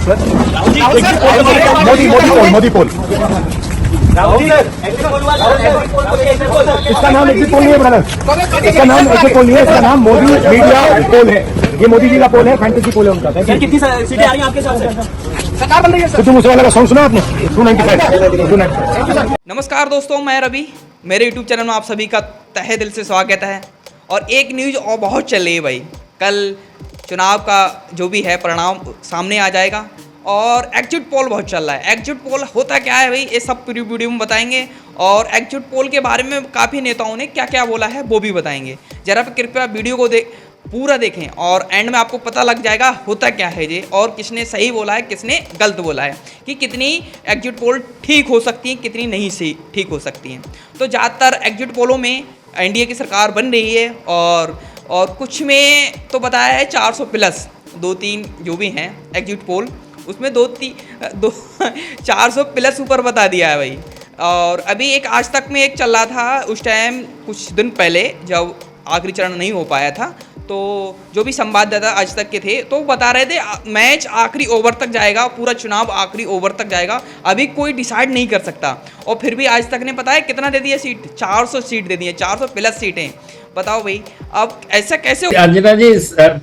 मोदी पोल इसका नाम exit poll नहीं है ब्रदर, इसका नाम एग्जिट पोल नहीं है, इसका नाम मोदी मीडिया पोल है। ये मोदी जी का पोल है, फैंटेसी पोल है उनका। कितनी सीटें आ रही हैं आपके हिसाब से? सरकार बन रही है। तो तुम उस वाले का सॉन्ग सुना आपने? 295। नमस्कार दोस्तों, मैं रवि, मेरे YouTube चैनल में आप सभी का तहे दिल से स्वागत है। और एक न्यूज़ और बहुत चल रही है भाई, कल चुनाव का जो भी है परिणाम सामने आ जाएगा और एग्जिट पोल बहुत चल रहा है। एग्जिट पोल होता क्या है भाई, ये सब पूरी वीडियो में बताएंगे और एग्जिट पोल के बारे में काफ़ी नेताओं ने क्या क्या बोला है वो भी बताएंगे। जरा कृपया वीडियो को पूरा देखें और एंड में आपको पता लग जाएगा होता क्या है ये, और किसने सही बोला है किसने गलत बोला है, कि कितनी एग्जिट पोल ठीक हो सकती हैं कितनी नहीं सही ठीक हो सकती हैं। तो ज़्यादातर एग्जिट पोलों में एनडीए की सरकार बन रही है और कुछ में तो बताया है 400 प्लस, 2-3 जो भी हैं एग्जिट पोल उसमें 400 प्लस ऊपर बता दिया है भाई। और अभी एक आज तक में एक चल रहा था, उस टाइम कुछ दिन पहले जब आखिरी चरण नहीं हो पाया था, तो जो भी संवाददाता आज तक के थे तो बता रहे थे मैच आखिरी ओवर तक जाएगा, पूरा चुनाव आखिरी ओवर तक जाएगा, अभी कोई डिसाइड नहीं कर सकता। और फिर भी आज तक ने पता है कितना दे दिया सीट, 400 सीट दे दी है, 400 प्लस सीटें। बताओ भाई अब ऐसा कैसे? अंजना जी,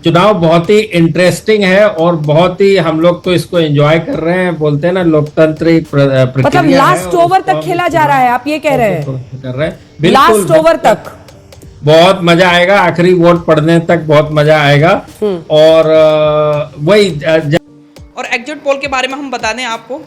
चुनाव बहुत ही इंटरेस्टिंग है और बहुत ही हम लोग तो इसको एंजॉय कर रहे हैं। बोलते हैं ना लोकतांत्रिक प्रक्रिया, मतलब लास्ट ओवर तक खेला जा रहा है, आप ये कह रहे हैं? कर रहे हैं लास्ट ओवर तक बहुत मजा आएगा, आखिरी वोट पड़ने तक बहुत मजा आएगा। और वही और एग्जिट पोल के बारे में हम बता दें आपको,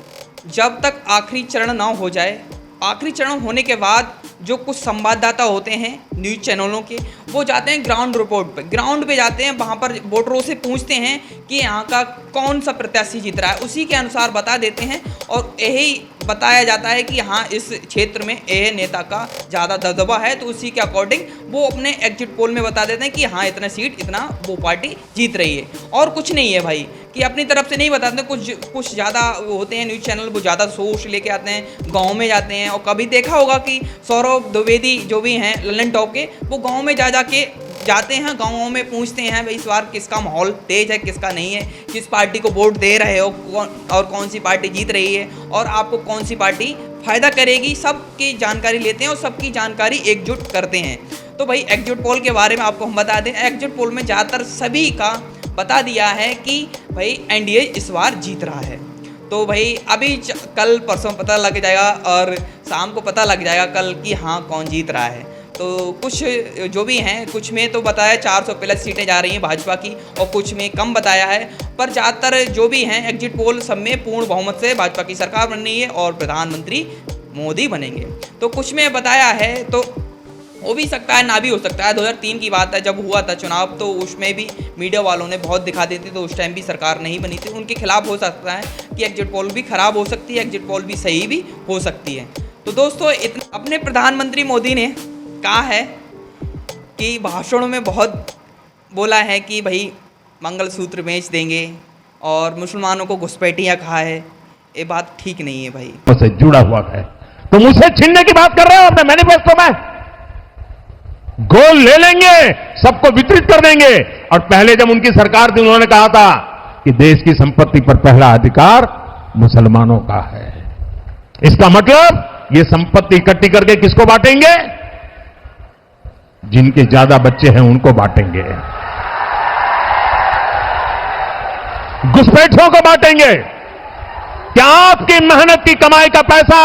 जब तक आखिरी चरण ना हो जाए, आखिरी चरण होने के बाद जो कुछ संवाददाता होते हैं न्यूज़ चैनलों के, वो जाते हैं ग्राउंड रिपोर्ट पे, ग्राउंड पे जाते हैं, वहाँ पर वोटरों से पूछते हैं कि यहाँ का कौन सा प्रत्याशी जीत रहा है, उसी के अनुसार बता देते हैं। और यही बताया जाता है कि हाँ इस क्षेत्र में यह नेता का ज़्यादा दबदबा है, तो उसी के अकॉर्डिंग वो अपने एग्जिट पोल में बता देते हैं कि हाँ इतना सीट इतना वो पार्टी जीत रही है। और कुछ नहीं है भाई कि अपनी तरफ से नहीं बताते, कुछ ज़्यादा होते हैं न्यूज़ चैनल, वो ज़्यादा सोर्स लेके आते हैं, गाँव में जाते हैं। और कभी देखा होगा कि सौरभ द्विवेदी जो भी हैं ललन टॉप के, वो गाँव में जाते हैं, गाँवों में पूछते हैं भाई इस बार किसका माहौल तेज है किसका नहीं है, किस पार्टी को वोट दे रहे हो और कौन सी पार्टी जीत रही है और आपको कौन सी पार्टी फ़ायदा करेगी, सबकी जानकारी लेते हैं और सबकी जानकारी एकजुट करते हैं। तो भाई एग्जिट पोल के बारे में आपको हम बता दें, एग्जिट पोल में ज़्यादातर सभी का बता दिया है कि भाई एनडीए इस बार जीत रहा है। तो भाई अभी कल परसों पता लग जाएगा और शाम को पता लग जाएगा कल कि हाँ कौन जीत रहा है। तो कुछ जो भी हैं, कुछ में तो बताया 400 प्लस सीटें जा रही हैं भाजपा की और कुछ में कम बताया है, पर ज़्यादातर जो भी हैं एग्जिट पोल सब में पूर्ण बहुमत से भाजपा की सरकार बन रही है और प्रधानमंत्री मोदी बनेंगे। तो कुछ में बताया है तो हो भी सकता है ना भी हो सकता है। 2003 की बात है जब हुआ था चुनाव, तो उसमें भी मीडिया वालों ने बहुत दिखा दी थी, तो उस टाइम भी सरकार नहीं बनी थी। उनके खिलाफ हो सकता है कि एग्जिट पोल भी ख़राब हो सकती है, एग्जिट पोल भी सही भी हो सकती है। तो दोस्तों अपने प्रधानमंत्री मोदी ने कहा है कि भाषणों में बहुत बोला है कि भाई मंगलसूत्र बेच देंगे और मुसलमानों को घुसपैठियाँ कहा है, ये बात ठीक नहीं है भाई। से जुड़ा हुआ है तो मुझसे छीनने की बात कर रहे हो अपने मैनिफेस्टो में? गोल ले लेंगे, सबको वितरित कर देंगे। और पहले जब उनकी सरकार थी उन्होंने कहा था कि देश की संपत्ति पर पहला अधिकार मुसलमानों का है। इसका मतलब ये संपत्ति इकट्ठी करके किसको बांटेंगे? जिनके ज्यादा बच्चे हैं उनको बांटेंगे, घुसपैठियों को बांटेंगे। क्या आपकी मेहनत की कमाई का पैसा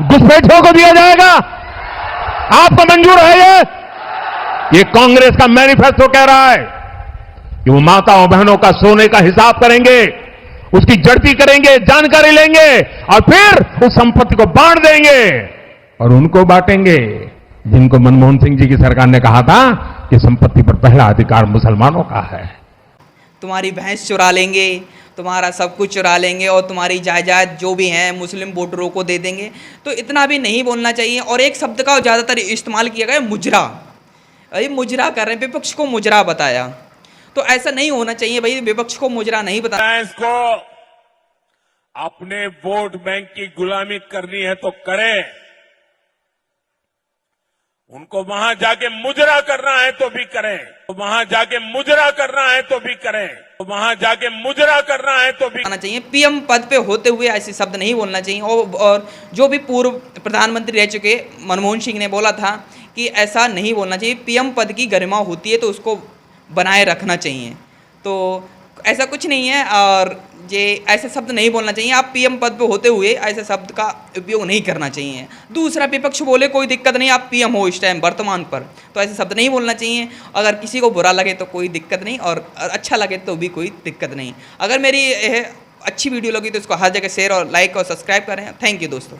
घुसपैठियों को दिया जाएगा? आपको मंजूर है? ये कांग्रेस का मैनिफेस्टो कह रहा है कि वो माताओं बहनों का सोने का हिसाब करेंगे, उसकी जड़ती करेंगे, जानकारी लेंगे और फिर उस संपत्ति को बांट देंगे और उनको बांटेंगे जिनको मनमोहन सिंह जी की सरकार ने कहा था कि संपत्ति पर पहला अधिकार मुसलमानों का है। तुम्हारी भैंस चुरा लेंगे, तुम्हारा सब कुछ चुरा लेंगे और तुम्हारी जायदाद जो भी हैं मुस्लिम वोटरों को दे देंगे। तो इतना भी नहीं बोलना चाहिए। और एक शब्द का ज़्यादातर इस्तेमाल किया गया, मुजरा। अरे मुजरा कर रहे हैं, विपक्ष को मुजरा बताया, तो ऐसा नहीं होना चाहिए भाई, विपक्ष को मुजरा नहीं बताया। इसको अपने वोट बैंक की गुलामी करनी है तो करे, उनको वहां जाके मुजरा करना है तो भी करें, वहां जाके मुजरा करना है तो भी करें, वहां जाके मुजरा करना है तो भी आना चाहिए। पीएम पद पे होते हुए ऐसे शब्द नहीं बोलना चाहिए। और जो भी पूर्व प्रधानमंत्री रह चुके मनमोहन सिंह ने बोला था कि ऐसा नहीं बोलना चाहिए, पीएम पद की गरिमा होती है तो उसको बनाए रखना चाहिए। तो ऐसा कुछ नहीं है और ये ऐसे शब्द नहीं बोलना चाहिए। आप पीएम पद पे होते हुए ऐसे शब्द का उपयोग नहीं करना चाहिए। दूसरा विपक्ष बोले कोई दिक्कत नहीं, आप पीएम हो इस टाइम वर्तमान पर, तो ऐसे शब्द नहीं बोलना चाहिए। अगर किसी को बुरा लगे तो कोई दिक्कत नहीं और अच्छा लगे तो भी कोई दिक्कत नहीं। अगर मेरी अच्छी वीडियो लगी तो इसको हर जगह शेयर और लाइक और सब्सक्राइब करें। थैंक यू दोस्तों।